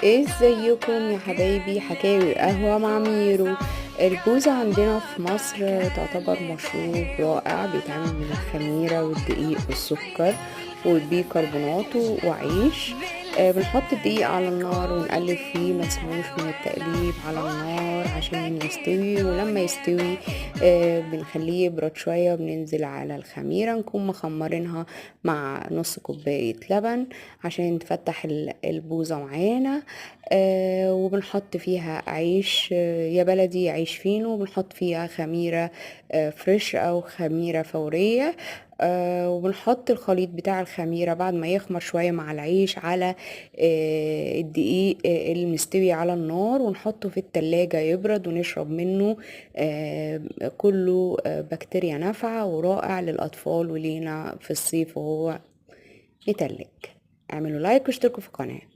ازيكم يا حبايبي؟ حكاوي قهوة مع ميرو. البوظة عندنا في مصر تعتبر مشروب رائع، بيتعمل من الخميرة والدقيق والسكر والبيكربونات وعيش. بنحط الدقيق على النار ونقلب فيه، ما نسيبوش من التقليب على النار عشان يستوي. ولما يستوي بنخليه يبرد شوية، وبننزل على الخميرة نكون مخمرينها مع نص كوباية لبن عشان تفتح البوظة معانا. وبنحط فيها عيش يا بلدي، عيش فينو، وبنحط فيها خميرة فريش أو خميرة فورية. وبنحط الخليط بتاع الخميرة بعد ما يخمر شوية مع العيش على الدقيق المستوي على النار، ونحطه في التلاجة يبرد ونشرب منه. كله بكتيريا نافعة ورائع للأطفال ولينا في الصيف وهو يتلج. اعملوا لايك واشتركوا في القناة.